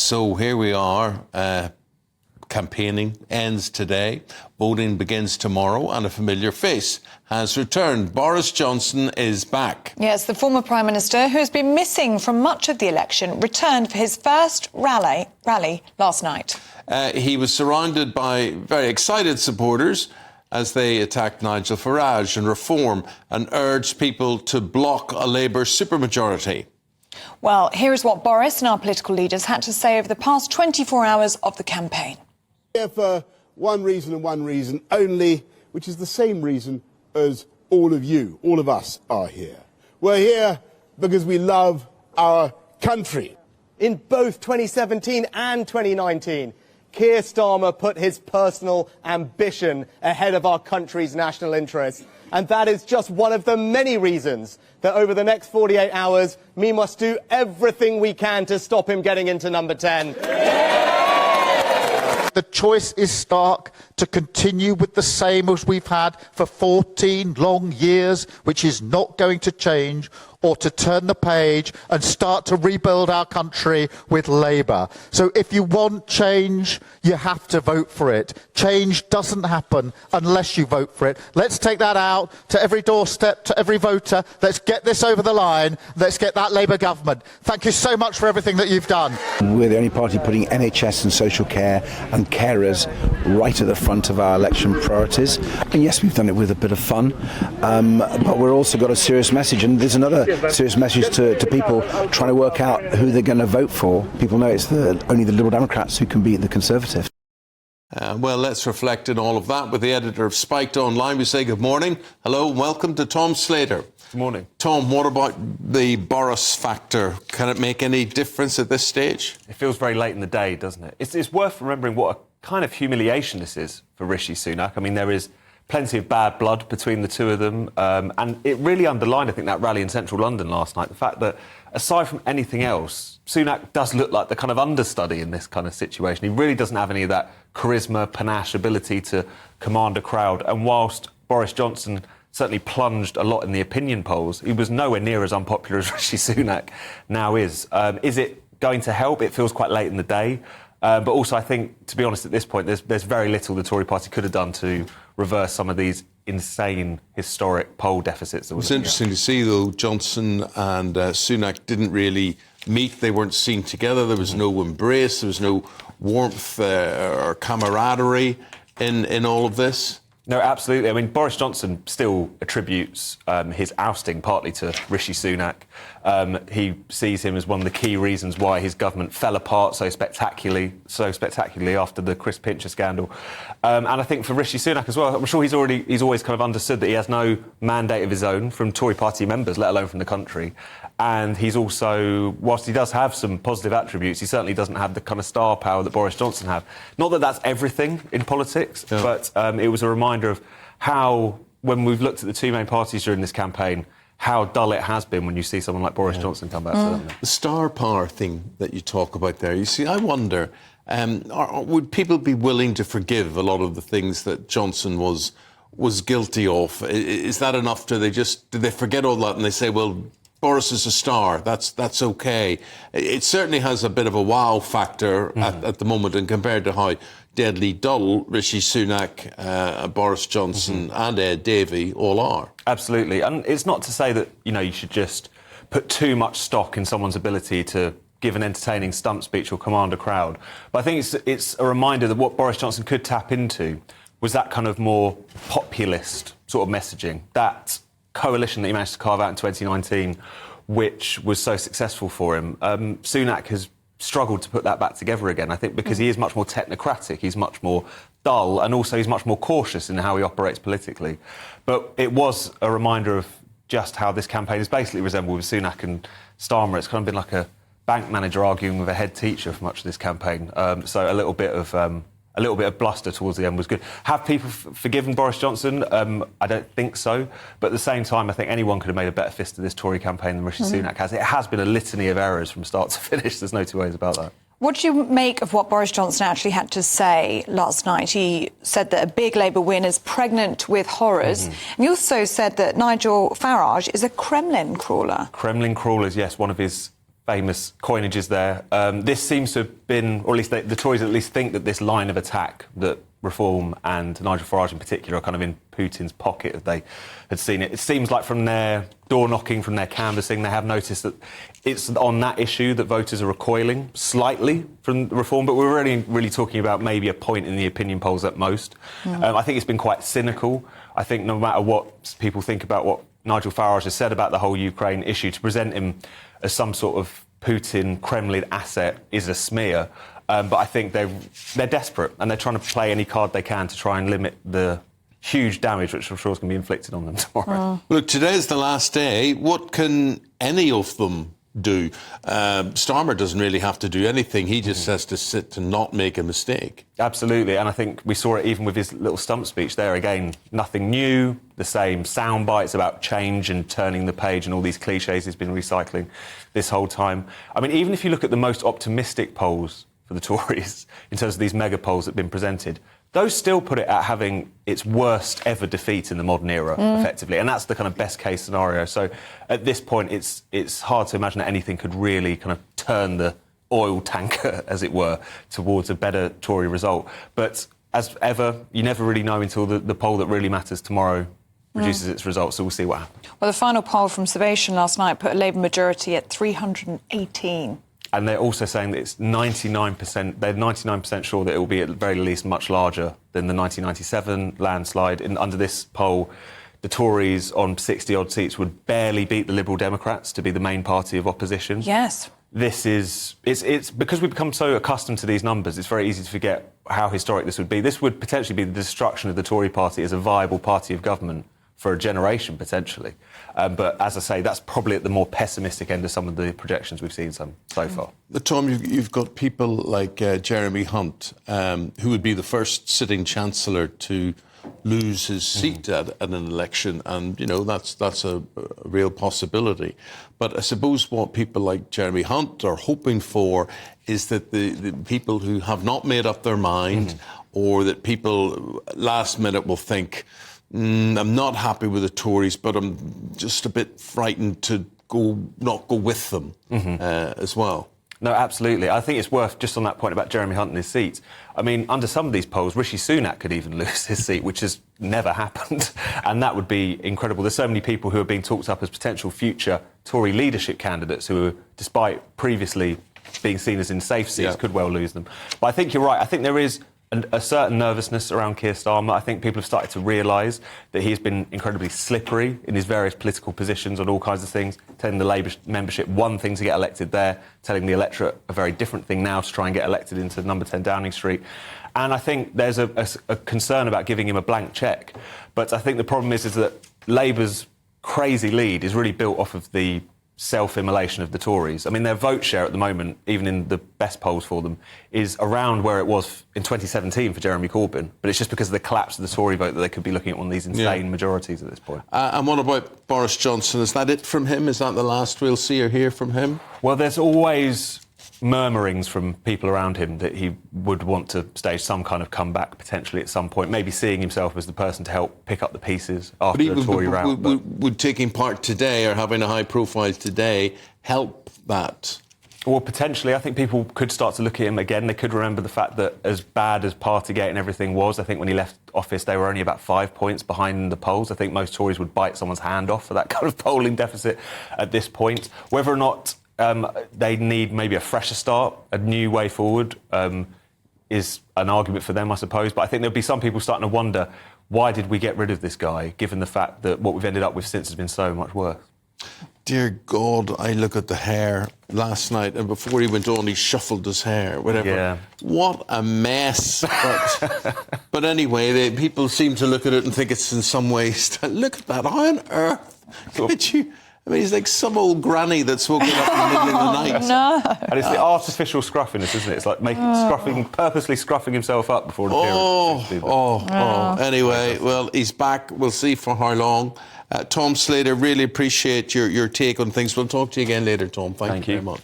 So here we are. Campaigning ends today. Voting begins tomorrow, and a familiar face has returned. Boris Johnson is back. Yes, the former Prime Minister, who has been missing from much of the election, returned for his first rally last night. He was surrounded by very excited supporters as they attacked Nigel Farage and Reform and urged people to block a Labour supermajority. Well, here is what Boris and our political leaders had to say over the past 24 hours of the campaign. Here for one reason and one reason only, which is the same reason as all of you, all of us are here. We're here because we love our country. In both 2017 and 2019, Keir Starmer put his personal ambition ahead of our country's national interest. And that is just one of the many reasons that over the next 48 hours, we must do everything we can to stop him getting into number 10. The choice is stark: to continue with the same as we've had for 14 long years, which is not going to change, or to turn the page and start to rebuild our country with Labour. So if you want change, you have to vote for it. Change doesn't happen unless you vote for it. Let's take that out to every doorstep, to every voter. Let's get this over the line. Let's get that Labour government. Thank you so much for everything that you've done. We're the only party putting NHS and social care and carers right at the front of our election priorities. And yes, we've done it with a bit of fun, but we've also got a serious message. And there's another serious message to people trying to work out who they're going to vote for. People know it's only the Liberal Democrats who can beat the Conservatives. Well, let's reflect on all of that with the editor of Spiked Online. We say good morning. Hello and welcome to Tom Slater. Good morning. Tom, what about the Boris factor? Can it make any difference at this stage? It feels very late in the day, doesn't it? It's worth remembering what a kind of humiliation this is for Rishi Sunak. I mean, there is plenty of bad blood between the two of them. And it really underlined, I think, that rally in central London last night, the fact that, aside from anything else, Sunak does look like the kind of understudy in this kind of situation. He really doesn't have any of that charisma, panache, ability to command a crowd. And whilst Boris Johnson certainly plunged a lot in the opinion polls, he was nowhere near as unpopular as Rishi Sunak now is. Is it going to help? It feels quite late in the day. But also, I think, to be honest, at this point, there's very little the Tory party could have done to reverse some of these insane, historic poll deficits. It's interesting to see, though, Johnson and Sunak didn't really meet. They weren't seen together. There was no embrace. There was no warmth or camaraderie in all of this. No, absolutely. I mean, Boris Johnson still attributes his ousting partly to Rishi Sunak. He sees him as one of the key reasons why his government fell apart so spectacularly after the Chris Pincher scandal. And I think for Rishi Sunak as well, I'm sure he's always kind of understood that he has no mandate of his own from Tory party members, let alone from the country. And he's also, whilst he does have some positive attributes, he certainly doesn't have the kind of star power that Boris Johnson have. Not that that's everything in politics, but it was a reminder of how, when we've looked at the two main parties during this campaign, how dull it has been when you see someone like Boris Johnson come back to them. The star power thing that you talk about there, you see, I wonder, would people be willing to forgive a lot of the things that Johnson was guilty of? Is that enough? Do they forget all that and they say, well, Boris is a star, that's OK? It certainly has a bit of a wow factor at the moment, and compared to how deadly dull Rishi Sunak, Boris Johnson and Ed Davey all are. Absolutely. And it's not to say that, you should just put too much stock in someone's ability to give an entertaining stump speech or command a crowd. But I think it's a reminder that what Boris Johnson could tap into was that kind of more populist sort of messaging, that coalition that he managed to carve out in 2019, which was so successful for him. Sunak has struggled to put that back together again, I think, because he is much more technocratic, he's much more dull, and also he's much more cautious in how he operates politically. But it was a reminder of just how this campaign has basically resembled with Sunak and Starmer. It's kind of been like a bank manager arguing with a head teacher for much of this campaign. So a little bit of bluster towards the end was good. Have people forgiven Boris Johnson? I don't think so. But at the same time, I think anyone could have made a better fist of this Tory campaign than Rishi Sunak has. It has been a litany of errors from start to finish. There's no two ways about that. What do you make of what Boris Johnson actually had to say last night? He said that a big Labour win is pregnant with horrors. And he also said that Nigel Farage is a Kremlin crawler. Kremlin crawlers, yes, one of his famous coinages there. This seems to have been, or at least the Tories at least think that this line of attack, that Reform and Nigel Farage in particular are kind of in Putin's pocket, if they had seen it. It seems like from their door knocking, from their canvassing, they have noticed that it's on that issue that voters are recoiling slightly from Reform, but we're really talking about maybe a point in the opinion polls at most. I think it's been quite cynical. I think no matter what people think about what Nigel Farage has said about the whole Ukraine issue, to present him as some sort of Putin, Kremlin asset is a smear. But I think they're desperate and they're trying to play any card they can to try and limit the huge damage which I'm sure is going to be inflicted on them tomorrow. Look, today's the last day. What can any of them do? Starmer doesn't really have to do anything. He just has to sit and not make a mistake. Absolutely, and I think we saw it even with his little stump speech there. Again, nothing new, the same sound bites about change and turning the page and all these cliches he's been recycling this whole time. I mean, even if you look at the most optimistic polls for the Tories, in terms of these mega polls that have been presented, those still put it at having its worst ever defeat in the modern era, effectively. And that's the kind of best case scenario. So at this point, it's hard to imagine that anything could really kind of turn the oil tanker, as it were, towards a better Tory result. But as ever, you never really know until the poll that really matters tomorrow produces its results, so we'll see what happens. Well, the final poll from Salvation last night put a Labour majority at 318. And they're also saying that it's 99%, they're 99% sure that it will be at the very least much larger than the 1997 landslide. Under this poll, the Tories on 60-odd seats would barely beat the Liberal Democrats to be the main party of opposition. Yes. It's because we've become so accustomed to these numbers, it's very easy to forget how historic this would be. This would potentially be the destruction of the Tory party as a viable party of government for a generation, potentially. But as I say, that's probably at the more pessimistic end of some of the projections we've seen so far. Tom, you've got people like Jeremy Hunt, who would be the first sitting Chancellor to lose his seat at an election, and, you know, that's a real possibility. But I suppose what people like Jeremy Hunt are hoping for is that the people who have not made up their mind, or that people last minute will think, I'm not happy with the Tories, but I'm just a bit frightened to not go with them as well. No, absolutely. I think it's worth, just on that point about Jeremy Hunt and his seat, I mean, under some of these polls, Rishi Sunak could even lose his seat, which has never happened. And that would be incredible. There's so many people who are being talked up as potential future Tory leadership candidates who, despite previously being seen as in safe seats, could well lose them. But I think you're right. I think there is a certain nervousness around Keir Starmer. I think people have started to realise that he's been incredibly slippery in his various political positions on all kinds of things, telling the Labour membership one thing to get elected there, telling the electorate a very different thing now to try and get elected into number 10 Downing Street. And I think there's a concern about giving him a blank cheque. But I think the problem is that Labour's crazy lead is really built off of the self-immolation of the Tories. I mean, their vote share at the moment, even in the best polls for them, is around where it was in 2017 for Jeremy Corbyn. But it's just because of the collapse of the Tory vote that they could be looking at one of these insane majorities at this point. And what about Boris Johnson? Is that it from him? Is that the last we'll see or hear from him? Well, there's always murmurings from people around him that he would want to stage some kind of comeback potentially at some point, maybe seeing himself as the person to help pick up the pieces after a Tory rout. Would taking part today or having a high profile today help that? Well, potentially. I think people could start to look at him again. They could remember the fact that as bad as Partygate and everything was, I think when he left office they were only about 5 points behind in the polls. I think most Tories would bite someone's hand off for that kind of polling deficit at this point. Whether or not they need maybe a fresher start, a new way forward, is an argument for them, I suppose. But I think there'll be some people starting to wonder, why did we get rid of this guy, given the fact that what we've ended up with since has been so much worse? Dear God, I look at the hair last night, and before he went on, he shuffled his hair, whatever. Yeah. What a mess. But anyway, people seem to look at it and think it's in some ways... Look at that, how on earth could you... I mean, he's like some old granny that's woken up in the middle of the night. No. And it's the artificial scruffiness, isn't it? It's like purposely scruffing himself up before an appearance. Anyway, well, he's back. We'll see for how long. Tom Slater, really appreciate your take on things. We'll talk to you again later, Tom. Thank you very much.